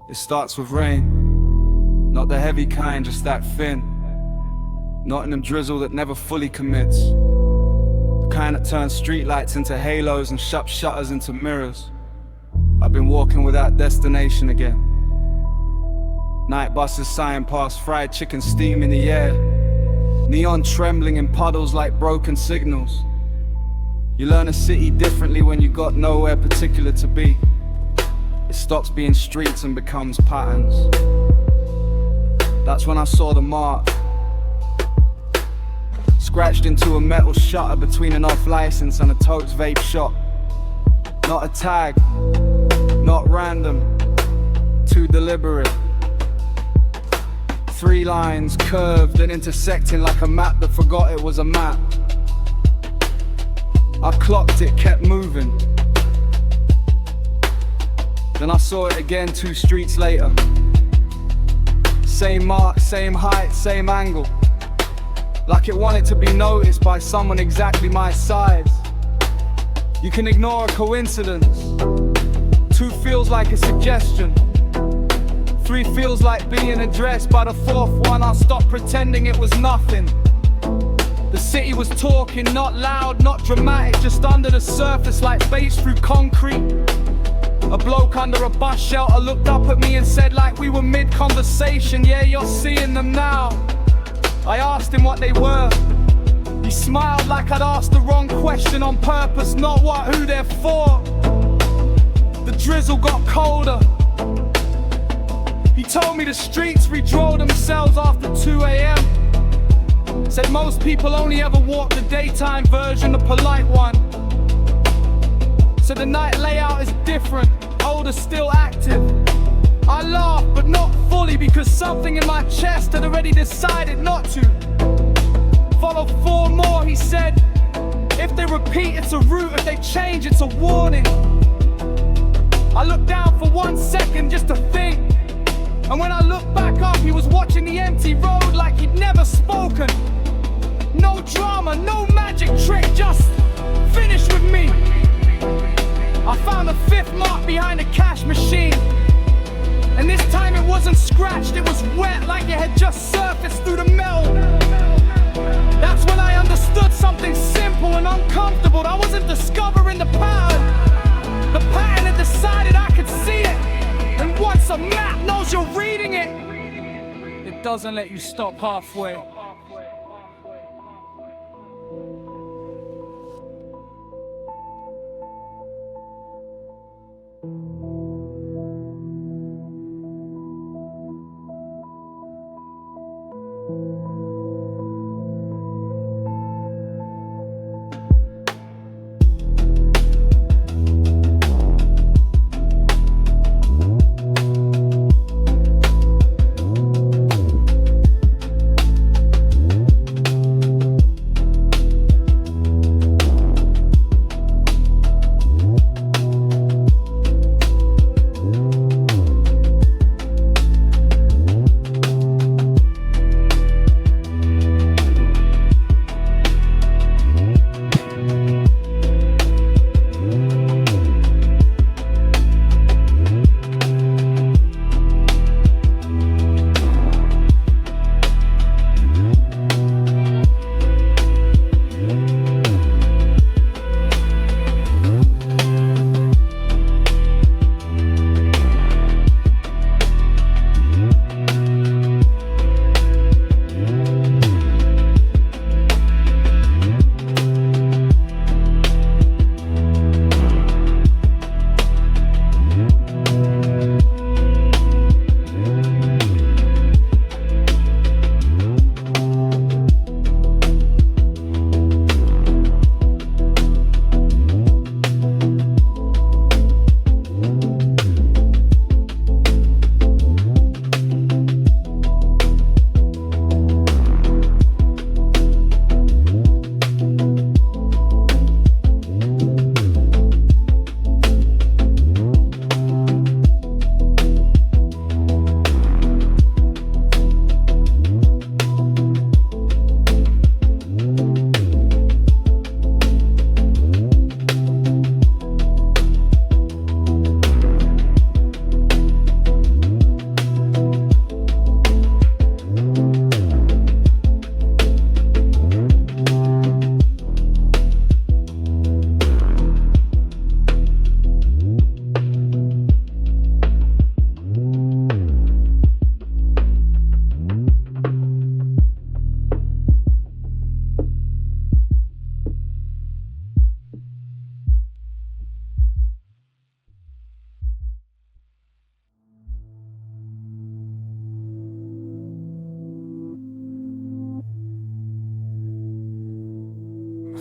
It starts with rain, not the heavy kind, just that thin Nottingham drizzle that never fully commits, the kind that turns streetlights into halos and shutters into mirrors. I've been walking without destination again. Night buses sighing past, fried chicken steam in the air, neon trembling in puddles like broken signals. You learn a city differently when you got nowhere particular to be. It stops being streets and becomes patterns. That's when I saw the mark, scratched into a metal shutter between an off-license and a Totes vape shop. Not a tag, not random, too deliberate. 3 lines curved and intersecting like a map that forgot it was a map. I clocked it, kept moving. Then I saw it again 2 streets later. Same mark, same height, same angle. Like it wanted to be noticed by someone exactly my size. You can ignore a coincidence. 2 feels like a suggestion. 3 feels like being addressed. By the 4th one, I'll stop pretending it was nothing. The city was talking, not loud, not dramatic, just under the surface like bass through concrete. A bloke under a bus shelter looked up at me and said like we were mid-conversation, yeah, you're seeing them now. I asked him what they were. He smiled like I'd asked the wrong question on purpose, not what, who they're for. The drizzle got colder. He told me the streets redraw themselves after 2 a.m. Said most people only ever walk the daytime version, the polite one. So the night layout is different, older still active. I laughed, but not fully, because something in my chest had already decided not to. Followed 4 more, he said. If they repeat, it's a route. If they change, it's a warning. I looked down for 1 second just to think. And when I looked back up, he was watching the empty road like he'd never spoken. No drama, no magic trick, just finish with me. I found the 5th mark behind a cash machine. And this time it wasn't scratched, it was wet like it had just surfaced through the metal. That's when I understood something simple and uncomfortable. I wasn't discovering the pattern. The pattern had decided I could see it. And once a map knows you're reading it, it doesn't let you stop halfway.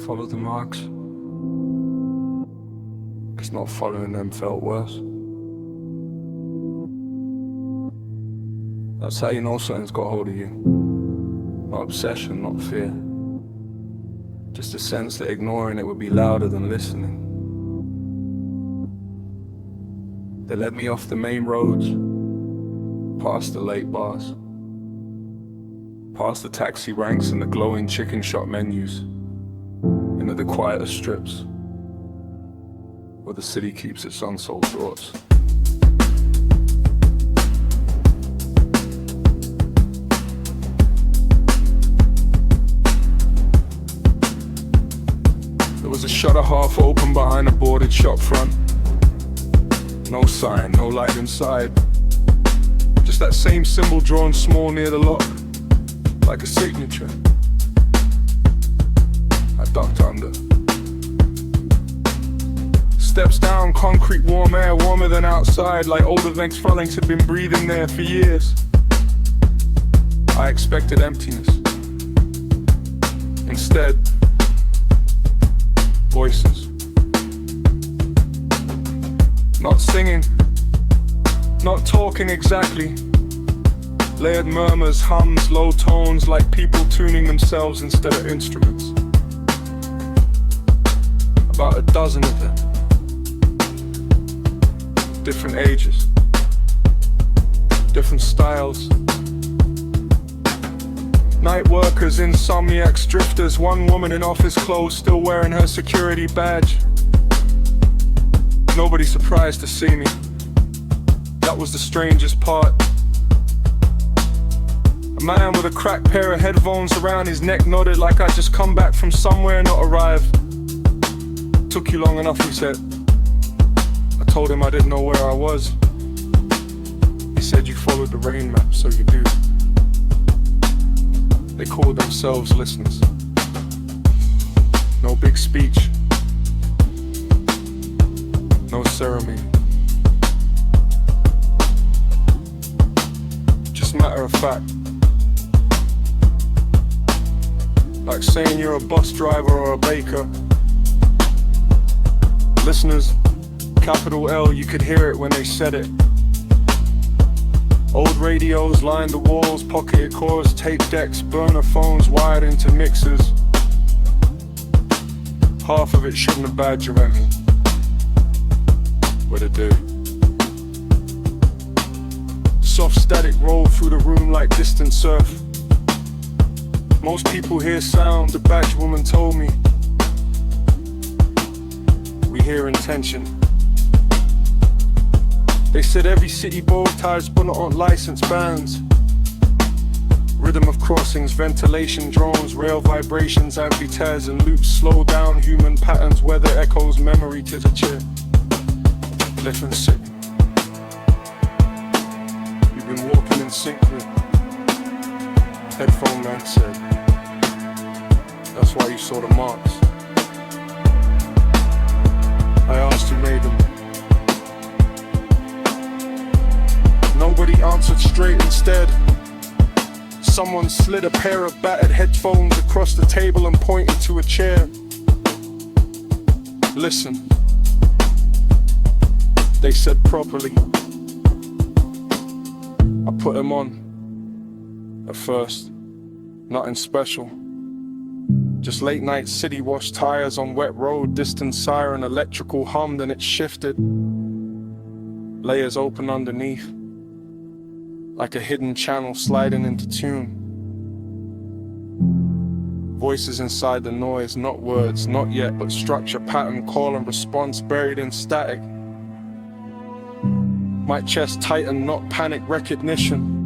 follow the marks, 'cause not following them felt worse. That's how you know something's got hold of you. Not obsession, not fear. Just a sense that ignoring it would be louder than listening. They led me off the main roads, past the late bars, past the taxi ranks and the glowing chicken shop menus, into the quieter strips, where the city keeps its unsold thoughts. There was a shutter half open behind a boarded shop front. No sign, no light inside. Just that same symbol drawn small near the lock, like a signature. I ducked under. Steps down, concrete warm air, warmer than outside, like old events Frollings had been breathing there for years. I expected emptiness. Instead, voices. Not singing, not talking exactly. Layered murmurs, hums, low tones, like people tuning themselves instead of instruments. About a dozen of them. Different ages, different styles. Night workers, insomniacs, drifters, one woman in office clothes still wearing her security badge. Nobody surprised to see me. That was the strangest part. A man with a cracked pair of headphones around his neck nodded like I'd just come back from somewhere, not arrived. Took you long enough, he said. I told him I didn't know where I was. He said you followed the rain map, so you do. They called themselves listeners. No big speech. No ceremony. Just matter of fact. Like saying you're a bus driver or a baker. Listeners, capital L, you could hear it when they said it. Old radios lined the walls, pocketed cores, tape decks, burner phones wired into mixers. Half of it shouldn't have bad you at me. What it do? Soft static rolled through the room like distant surf. Most people hear sound, the badge woman told me. We hear intention. They said every city bow ties but not on licensed bands. Rhythm of crossings, ventilation drones, rail vibrations, amplifiers and loops slow down human patterns, weather echoes, memory to the chair. Left and sick. You've been walking in sync with. Headphone man said. That's why you saw the marks. I asked who made them. Nobody answered straight. Instead, someone slid a pair of battered headphones across the table and pointed to a chair. Listen, they said properly. I put them on. At first, nothing special. Just late night city wash tires on wet road, distant siren, electrical hum, then it shifted. Layers open underneath, like a hidden channel sliding into tune. Voices inside the noise, not words, not yet, but structure, pattern, call and response buried in static. My chest tightened, not panic recognition.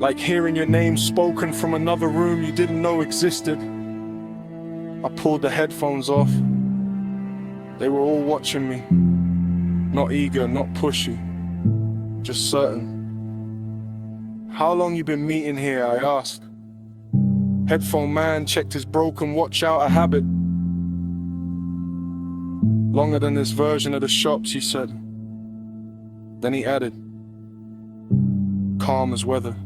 Like hearing your name spoken from another room you didn't know existed. I pulled the headphones off. They were all watching me. Not eager, not pushy, just certain. How long you been meeting here, I asked. Headphone man checked his broken watch out a habit. Longer than this version of the shops, he said. Then he added, calm as weather.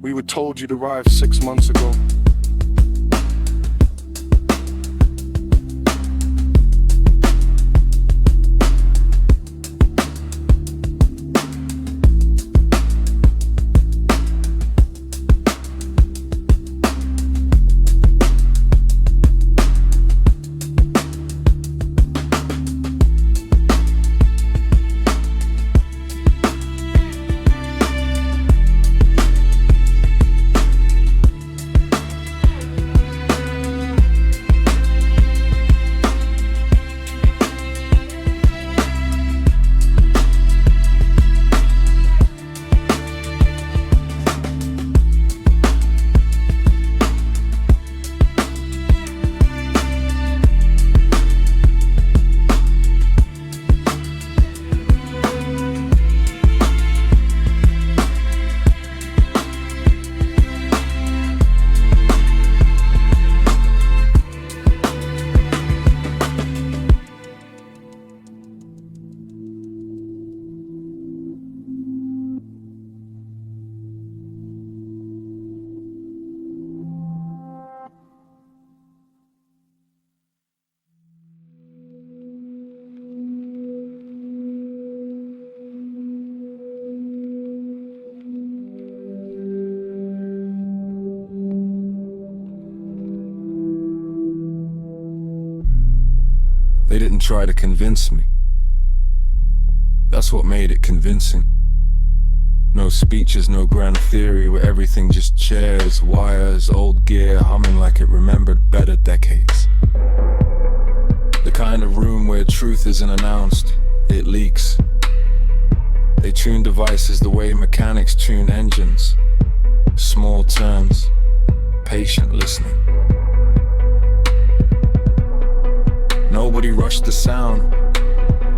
We were told you'd arrive 6 months ago. They didn't try to convince me. That's what made it convincing. No speeches, no grand theory, where everything just chairs, wires, old gear, humming like it remembered better decades. The kind of room where truth isn't announced, it leaks. They tune devices the way mechanics tune engines. Small turns, patient listening. Nobody rushed the sound.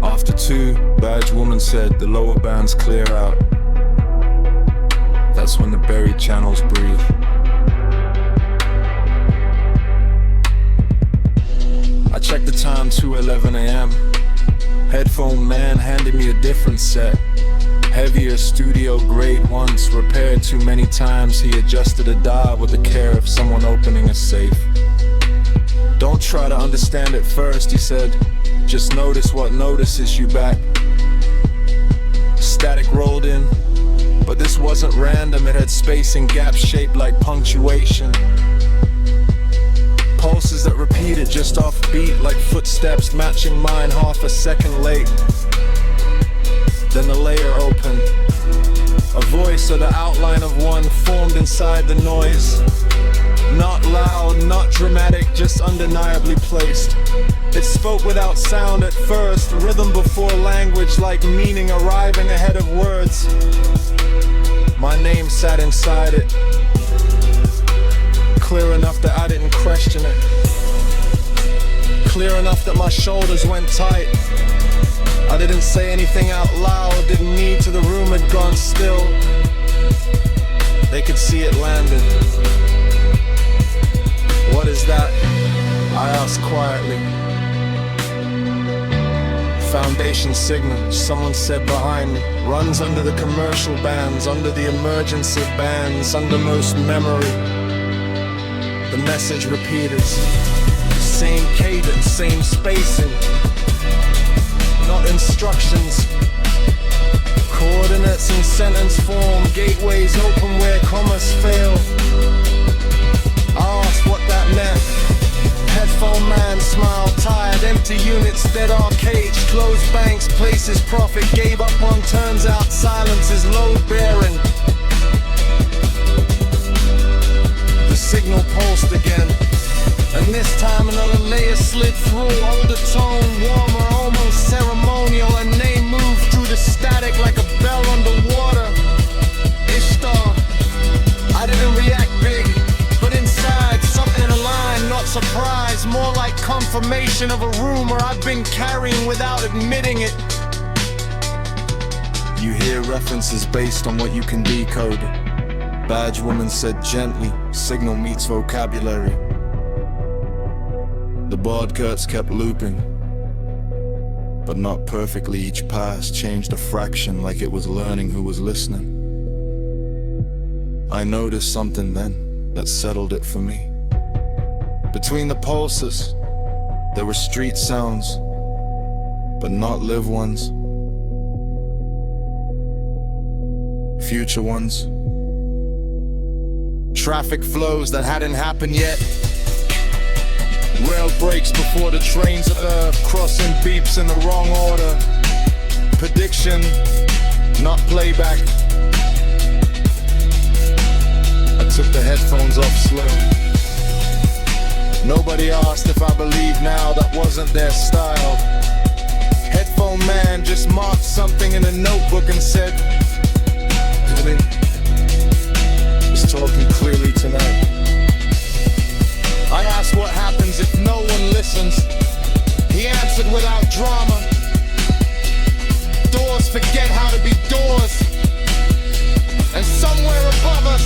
After 2, badge woman said the lower bands clear out. That's when the buried channels breathe. I checked the time, 2:11 a.m. Headphone man handed me a different set. Heavier studio grade once, repaired too many times. He adjusted a dial with the care of someone opening a safe. Don't try to understand it first, he said. Just notice what notices you back. Static rolled in, but this wasn't random. It had spacing gaps shaped like punctuation. Pulses that repeated just off beat, like footsteps matching mine half a second late. Then the layer opened. A voice or the outline of one formed inside the noise. Not loud, not dramatic, just undeniably placed. It spoke without sound at first, rhythm before language, like meaning arriving ahead of words. My name sat inside it, clear enough that I didn't question it. Clear enough that my shoulders went tight. I didn't say anything out loud, didn't need to, the room had gone still. They could see it landed. What is that? I asked quietly. Foundation signal, someone said behind me. Runs under the commercial bands, under the emergency bands, undermost memory. The message repeated. Same cadence, same spacing. Not instructions. Coordinates in sentence form, gateways open where commas fail. I asked what that meant. Headphone man smiled, tired, empty units, dead arcades, closed banks, places profit, gave up on, turns out silence is load bearing. The signal pulsed again, and this time another layer slid through, older tone, warmer, almost ceremonial. A name moved through the static like a bell underwater. Ishtar. I didn't react big, but inside something aligned, not surprise, more like confirmation of a rumor I've been carrying without admitting it. You hear references based on what you can decode. Badge woman said gently, signal meets vocabulary. The board curts kept looping, but not perfectly. Each pass changed a fraction, like it was learning who was listening. I noticed something then that settled it for me. Between the pulses, there were street sounds, but not live ones. Future ones. Traffic flows that hadn't happened yet. Rail breaks before the trains crossing beeps in the wrong order. Prediction, not playback. I took the headphones off slow. Nobody asked if I believed now, that wasn't their style. Headphone man just marked something in a notebook and said, Billy is talking clearly tonight. I asked what happens if no one listens. He answered without drama. Doors forget how to be doors. And somewhere above us,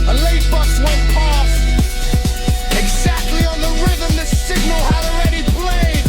a late bus went past. Exactly on the rhythm the signal had already played.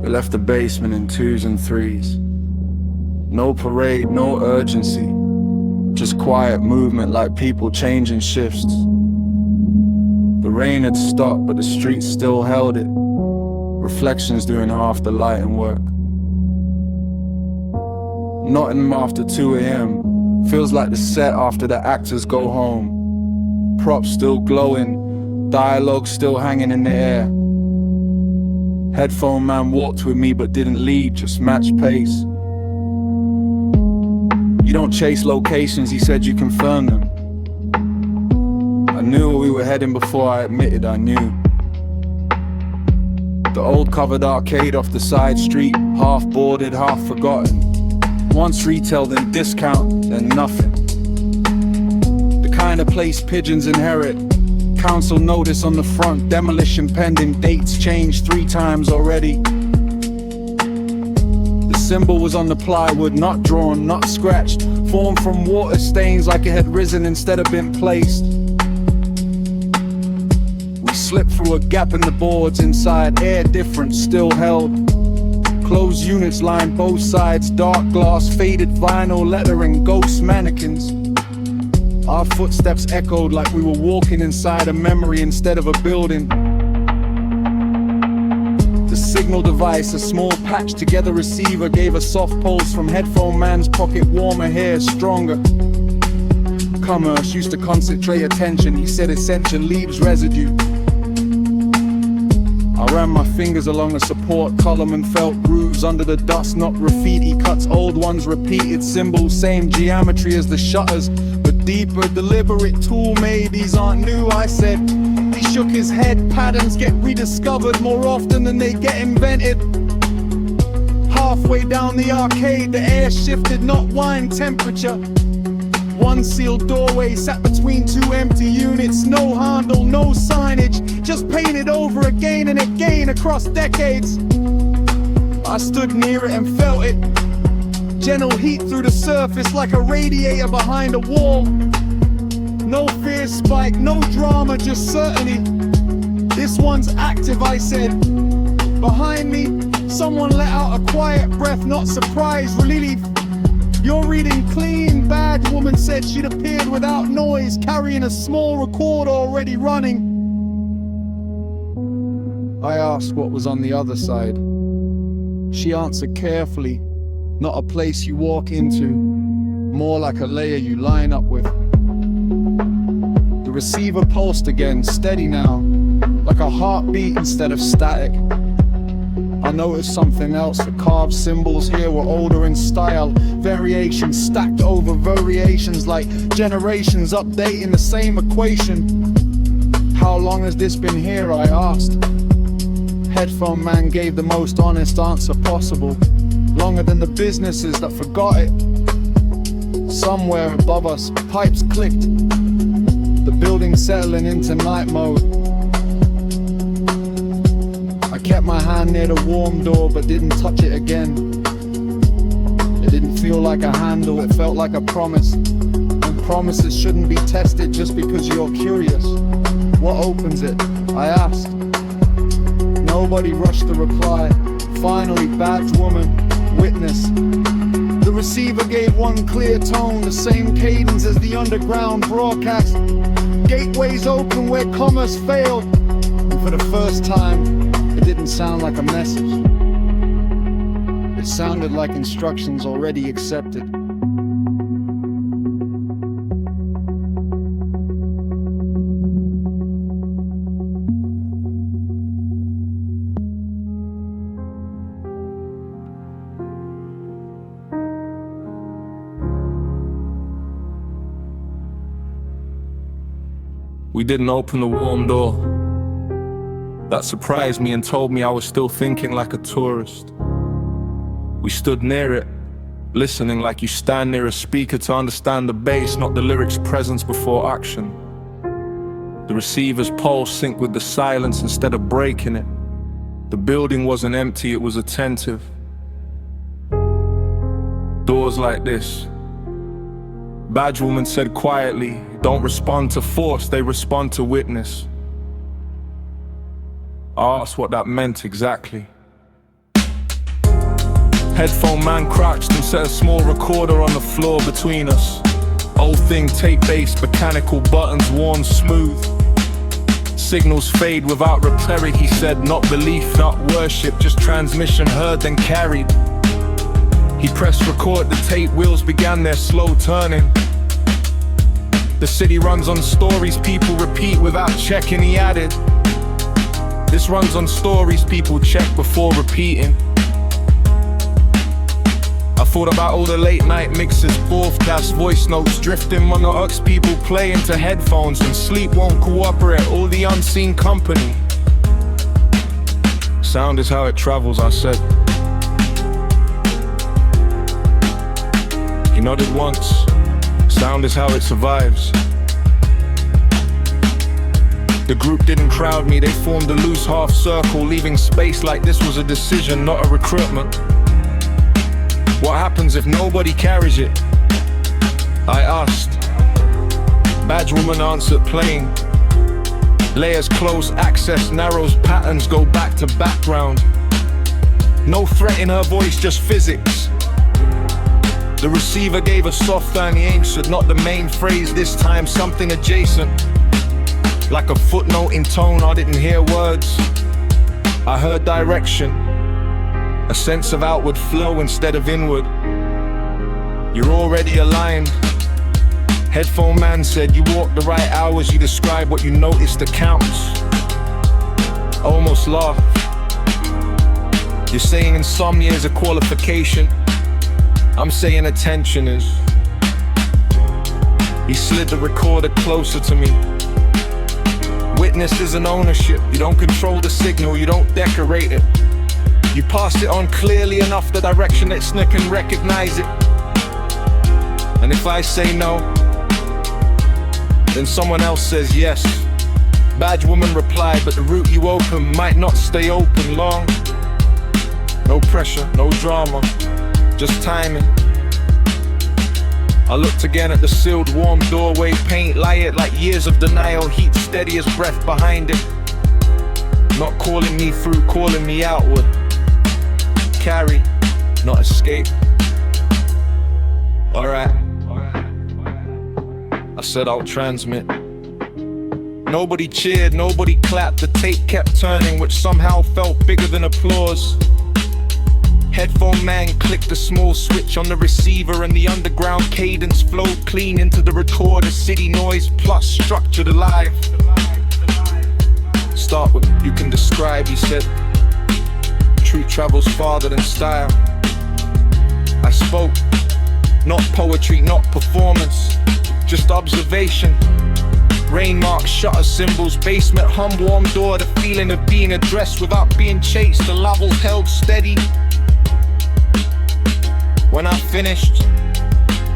We left the basement in 2s and 3s. No parade, no urgency. Just quiet movement like people changing shifts. The rain had stopped, but the streets still held it. Reflections doing half the lighting work. Nothing after 2 a.m. Feels like the set after the actors go home. Props still glowing, dialogue still hanging in the air. Headphone man walked with me but didn't lead, just matched pace. You don't chase locations, he said, you confirm them. I knew where we were heading before I admitted I knew. The old covered arcade off the side street, half boarded, half forgotten. Once retail, then discount, then nothing. The kind of place pigeons inherit. Council notice on the front, demolition pending, dates changed 3 times already. The symbol was on the plywood, not drawn, not scratched, formed from water stains like it had risen instead of been placed. We slipped through a gap in the boards inside, air different, still held. Closed units lined both sides, dark glass, faded vinyl lettering, ghost mannequins. Our footsteps echoed like we were walking inside a memory instead of a building. The signal device, a small patched together receiver, gave a soft pulse from headphone man's pocket, warmer hair, stronger. Commerce used to concentrate attention, he said ascension leaves residue. I ran my fingers along the support column and felt grooves under the dust, not graffiti cuts, old ones repeated symbols, same geometry as the shutters, but deeper, deliberate, tool made, these aren't new, I said. He shook his head, patterns get rediscovered more often than they get invented. Halfway down the arcade, the air shifted, not wine temperature. One sealed doorway sat between 2 empty units, no handle, no signage, just painted over again and again across decades. I stood near it and felt it, gentle heat through the surface like a radiator behind a wall. No fear spike, no drama, just certainty. This one's active, I said. Behind me, someone let out a quiet breath, not surprise, relief. You're reading clean, badge woman said. She'd appeared without noise, carrying a small recorder already running. I asked what was on the other side. She answered carefully, not a place you walk into, more like a layer you line up with. The receiver pulsed again, steady now, like a heartbeat instead of static. I noticed something else, the carved symbols here were older in style, variations stacked over variations like generations updating the same equation. How long has this been here, I asked. Headphone man gave the most honest answer possible. Longer than the businesses that forgot it. Somewhere above us, pipes clicked, the building settling into night mode. I kept my hand near the warm door but didn't touch it again. It didn't feel like a handle, it felt like a promise. And promises shouldn't be tested just because you're curious. What opens it? I asked. Nobody rushed the reply. Finally, badge woman, witness. The receiver gave one clear tone, the same cadence as the underground broadcast. Gateways open where commerce failed. And for the first time, it didn't sound like a message. It sounded like instructions already accepted. We didn't open the warm door. That surprised me and told me I was still thinking like a tourist. We stood near it, listening like you stand near a speaker to understand the bass, not the lyrics' presence before action. The receiver's pulse synced with the silence instead of breaking it. The building wasn't empty, it was attentive. Doors like this. Badge woman said quietly, don't respond to force, they respond to witness. I asked what that meant exactly. Headphone man crouched and set a small recorder on the floor between us. Old thing, tape-based, mechanical buttons worn smooth. Signals fade without repairing, he said. Not belief, not worship, just transmission heard then carried. He pressed record, the tape wheels began their slow turning. The city runs on stories people repeat without checking, he added. This runs on stories people check before repeating. I thought about all the late night mixes, broadcast voice notes drifting mono-aux, people play into headphones and sleep won't cooperate, all the unseen company. Sound is how it travels, I said. He nodded once. Sound is how it survives. The group didn't crowd me, they formed a loose half circle, leaving space like this was a decision, not a recruitment. What happens if nobody carries it? I asked. Badge woman answered plain. Layers close, access narrows, patterns go back to background. No threat in her voice, just physics. The receiver gave a soft and he answered, not the main phrase this time, something adjacent. Like a footnote in tone, I didn't hear words. I heard direction, a sense of outward flow instead of inward. You're already aligned. Headphone man said, you walk the right hours, you describe what you notice that counts. I almost laughed. You're saying insomnia is a qualification. I'm saying attention is. He slid the recorder closer to me. Witness is an ownership. You don't control the signal, you don't decorate it. You pass it on clearly enough the direction that listener can recognize it. And if I say no, then someone else says yes. Badge woman replied, but the route you open might not stay open long. No pressure, no drama, just timing. I looked again at the sealed warm doorway, paint light like years of denial, heat steady as breath behind it. Not calling me through, calling me outward. Carry, not escape. Alright, I said I'll transmit. Nobody cheered, nobody clapped, the tape kept turning, which somehow felt bigger than applause. Headphone man clicked a small switch on the receiver and the underground cadence flowed clean into the recorder. City noise plus structured alive. Start with you can describe, he said. Truth travels farther than style. I spoke, not poetry, not performance, just observation. Rain marks, shutter symbols, basement hum, warm door. The feeling of being addressed without being chased. The levels held steady. When I finished,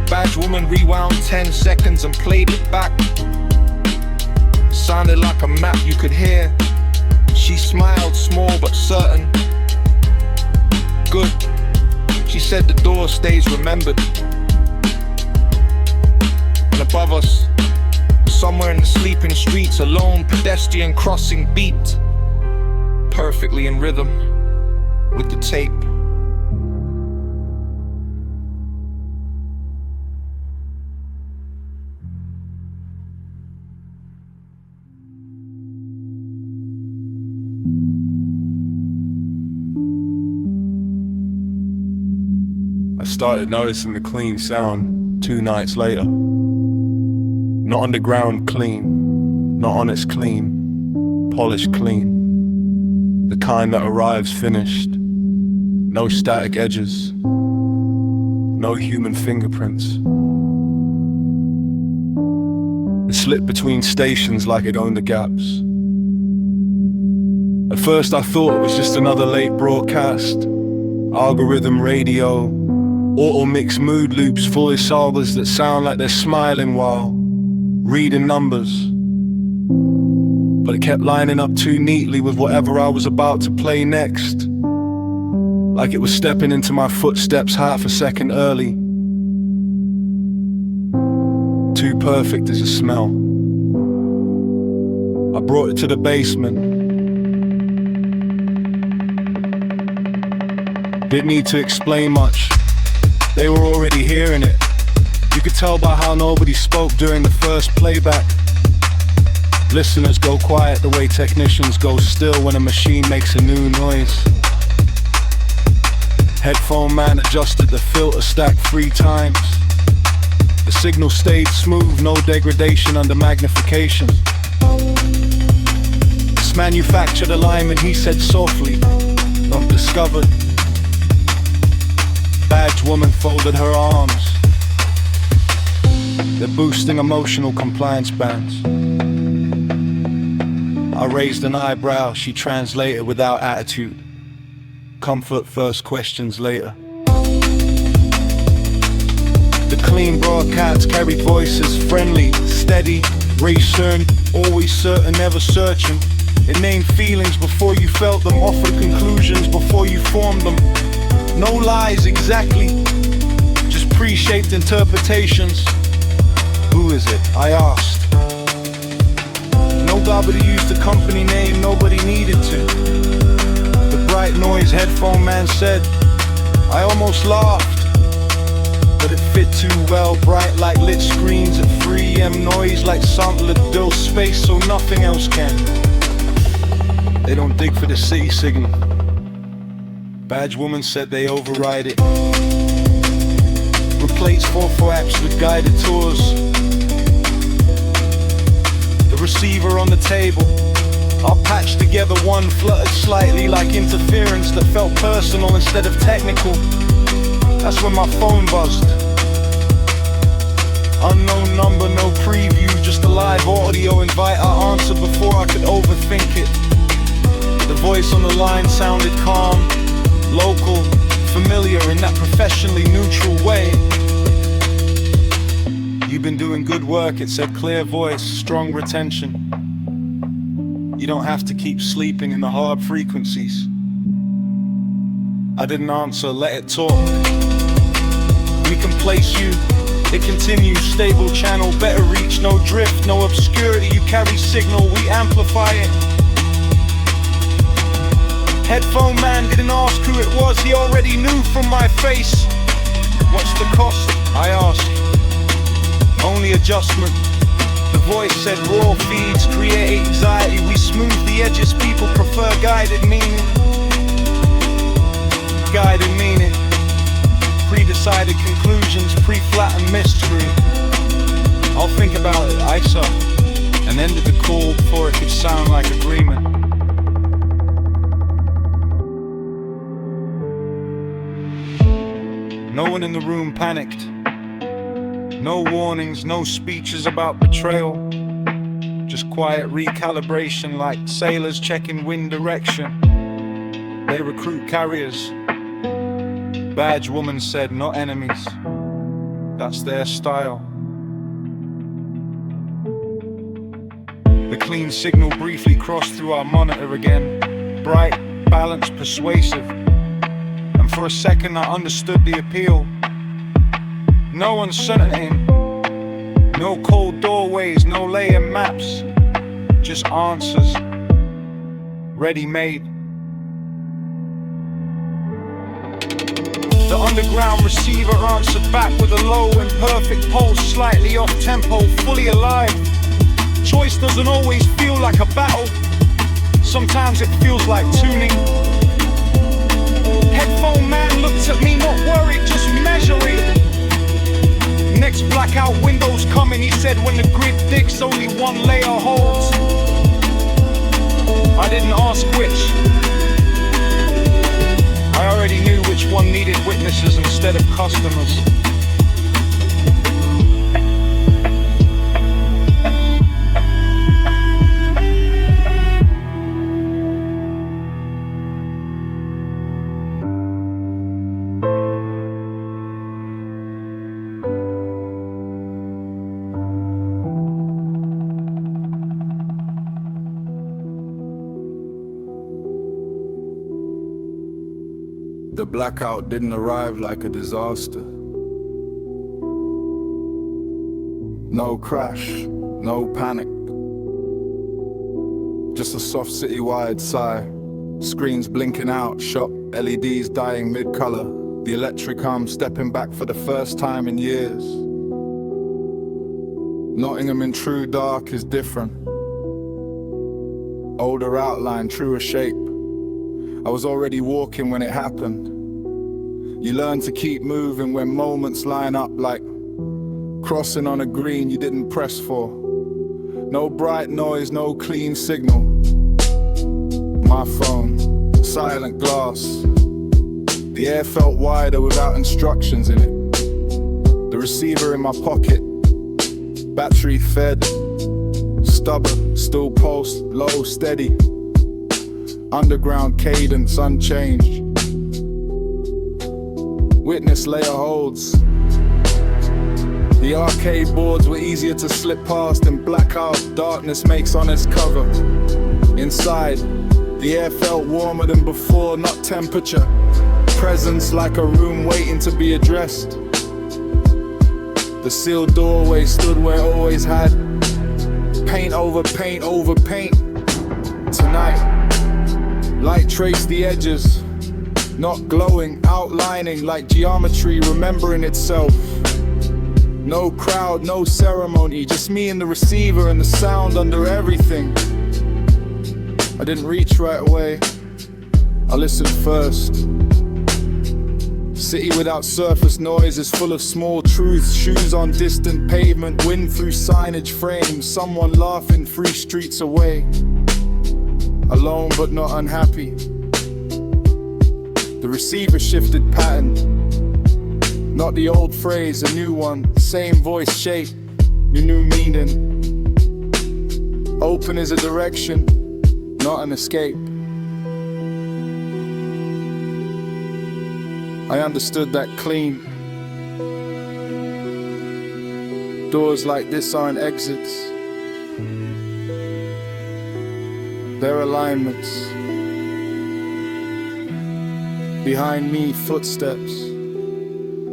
badge woman rewound 10 seconds and played it back. Sounded like a map you could hear. She smiled, small but certain. Good, she said the door stays remembered. And above us, somewhere in the sleeping streets, a lone pedestrian crossing beat perfectly in rhythm with the tape. I started noticing the clean sound 2 nights later. Not underground clean, not honest clean, polished clean. The kind that arrives finished. No static edges, no human fingerprints. It slipped between stations like it owned the gaps. At first I thought it was just another late broadcast. Algorithm radio, auto-mix mood loops, voiceovers that sound like they're smiling while reading numbers. But it kept lining up too neatly with whatever I was about to play next. Like it was stepping into my footsteps half a second early. Too perfect as a smell. I brought it to the basement. Didn't need to explain much. They were already hearing it. You could tell by how nobody spoke during the first playback. Listeners go quiet the way technicians go still when a machine makes a new noise. Headphone man adjusted the filter stack 3 times. The signal stayed smooth, no degradation under magnification. This manufactured alignment, he said softly, not discovered. Badge woman folded her arms. They're boosting emotional compliance bands. I raised an eyebrow, she translated without attitude. Comfort first, questions later. The clean broadcasts carried voices, friendly, steady, reassuring, always certain, never searching. It named feelings before you felt them, offered conclusions before you formed them. No lies exactly, just pre-shaped interpretations. Who is it? I asked. Nobody used the company name, nobody needed to. The bright noise headphone man said, I almost laughed, but it fit too well. Bright like lit screens at 3 AM, noise like sampler dull space so nothing else can. They don't dig for the city signal. Badge woman said they override it. Replace 4 apps with guided tours. The receiver on the table, I'll patch together one, fluttered slightly like interference that felt personal instead of technical. That's when my phone buzzed. Unknown number, no preview, just a live audio invite. I answered before I could overthink it. The voice on the line sounded calm, local, familiar in that professionally neutral way. You've been doing good work, it said, clear voice, strong retention. You don't have to keep sleeping in the hard frequencies. I didn't answer, let it talk. We can place you, it continues, stable channel, better reach, no drift, no obscurity. You carry signal, we amplify it. Headphone man didn't ask who it was, he already knew from my face. What's the cost? I asked. Only adjustment. The voice said raw feeds create anxiety. We smooth the edges, people prefer guided meaning. Guided meaning. Pre-decided conclusions, pre-flattened mystery. I'll think about it, I saw. And ended the call before it could sound like agreement. No one in the room panicked. No warnings, no speeches about betrayal. Just quiet recalibration like sailors checking wind direction. They recruit carriers. Badge woman said, not enemies. That's their style. The clean signal briefly crossed through our monitor again. Bright, balanced, persuasive. And for a second I understood the appeal. No uncertainty, no cold doorways, no layer maps, just answers, ready-made. The underground receiver answered back with a low imperfect pulse, slightly off tempo, fully alive. Choice doesn't always feel like a battle, sometimes it feels like tuning. Headphone man looked at me, not worried, just measuring. Next blackout window's coming, he said, when the grid digs only one layer holds. I didn't ask which. I already knew which one needed witnesses instead of customers. The blackout didn't arrive like a disaster. No crash, no panic. Just a soft city-wide sigh, Screens blinking out, shop LEDs dying mid-color. The electric arm stepping back for the first time in years. Nottingham in true dark is different. Older outline, truer shape. I was already walking when it happened. You learn to keep moving when moments line up, like crossing on a green you didn't press for. No bright noise, no clean signal. My phone, silent glass. The air felt wider without instructions in it. The receiver in my pocket, battery fed, stubborn, still pulse, low, steady. Underground cadence unchanged. Witness layer holds. The arcade boards were easier to slip past in blackout. Darkness makes honest cover. Inside, the air felt warmer than before, not temperature. Presence like a room waiting to be addressed. The sealed doorway stood where it always had. Paint over paint over paint. Tonight, light traced the edges. Not glowing, outlining like geometry remembering itself. No crowd, no ceremony, just me and the receiver and the sound under everything. I didn't reach right away, I listened first. City without surface noise is full of small truths. Shoes on distant pavement, wind through signage frames. Someone laughing 3 streets away. Alone but not unhappy. The receiver shifted pattern. Not the old phrase, a new one. Same voice shape, new meaning. Open is a direction, not an escape. I understood that clean. Doors like this aren't exits. They're alignments. Behind me, footsteps.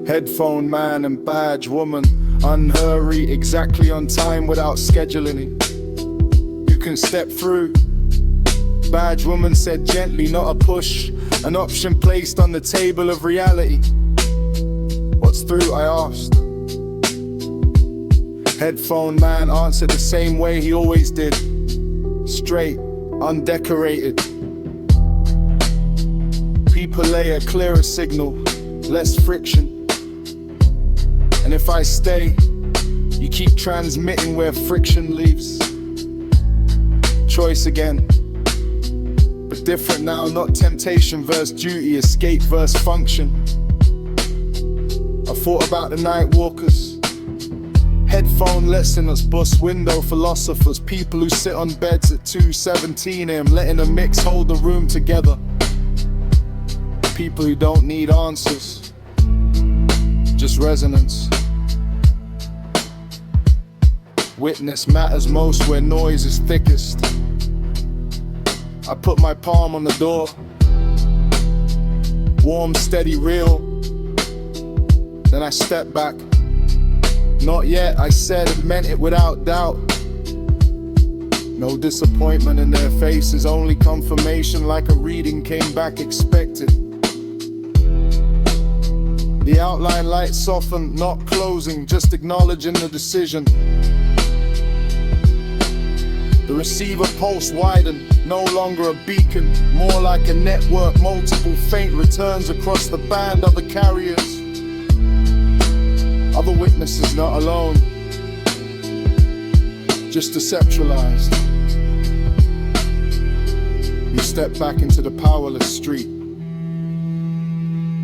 Headphone man and badge woman, unhurry, exactly on time without scheduling. You can step through. Badge woman said gently, not a push. An option placed on the table of reality. What's through, I asked. Headphone man answered the same way he always did. Straight, undecorated. People lay a clearer signal, less friction. And if I stay, you keep transmitting where friction leaves. Choice again, but different now, not temptation versus duty, escape versus function. I thought about the night walkers, headphone listeners, bus window philosophers, people who sit on beds at 2:17 AM, letting a mix hold the room together. People who don't need answers, just resonance. Witness matters most where noise is thickest. I put my palm on the door. Warm, steady, real. Then I stepped back. Not yet, I said and meant it without doubt. No disappointment in their faces, only confirmation like a reading came back expected. The outline light softened, not closing, just acknowledging the decision. The receiver pulse widened, no longer a beacon, more like a network, multiple faint returns across the band, other carriers. Other witnesses not alone, just deceptualized. You step back into the powerless street.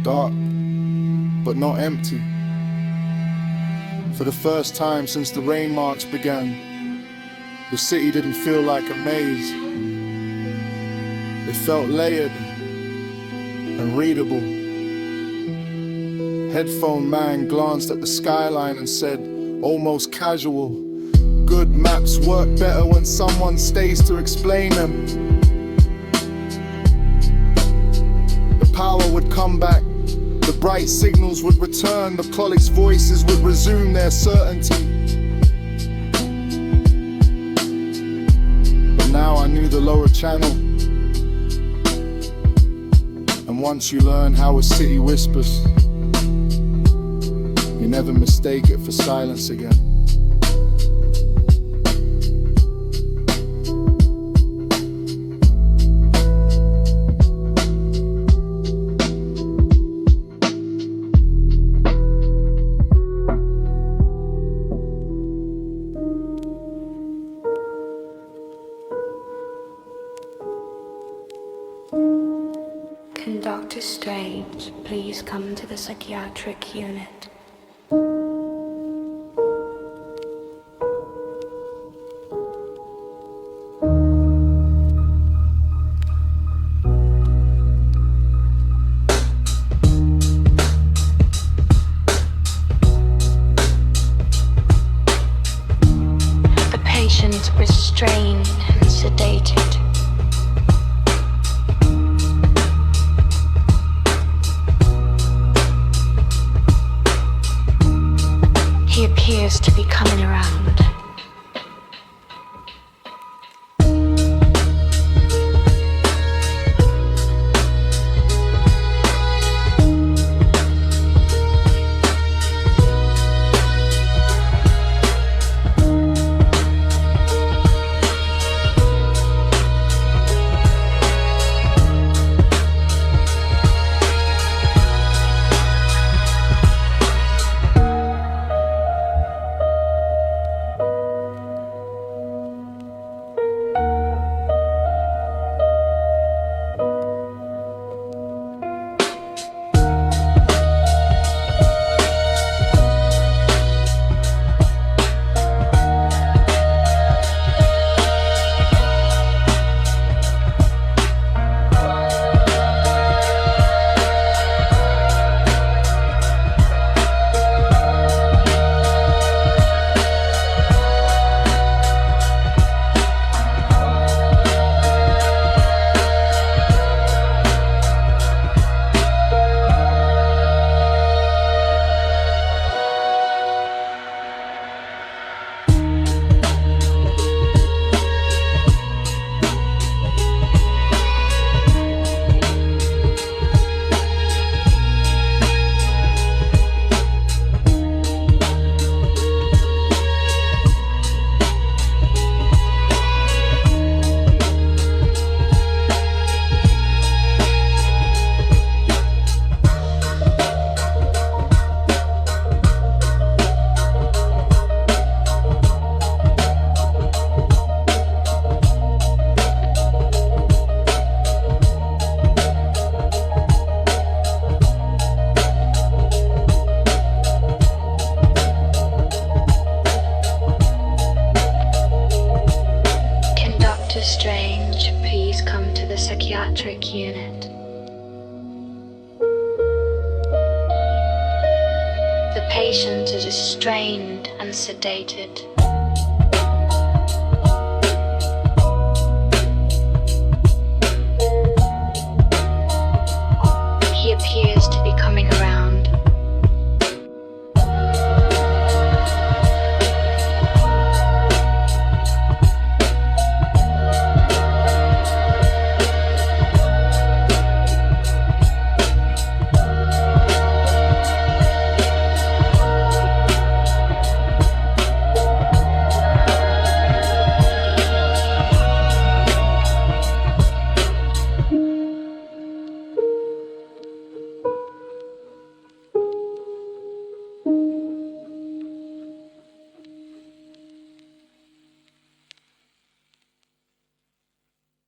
Dark, but not empty. For the first time since the rain march began, the city didn't feel like a maze. It felt layered and readable. Headphone man glanced at the skyline and said, almost casual, good maps work better when someone stays to explain them. The power would come back, the bright signals would return, the colleagues' voices would resume their certainty. But now I knew the lower channel. And once you learn how a city whispers, you never mistake it for silence again. Can Dr. Strange please come to the psychiatric unit? The patient restrained and sedated. He appears to be coming around. Dr. Strange, please come to the psychiatric unit. The patient is restrained and sedated.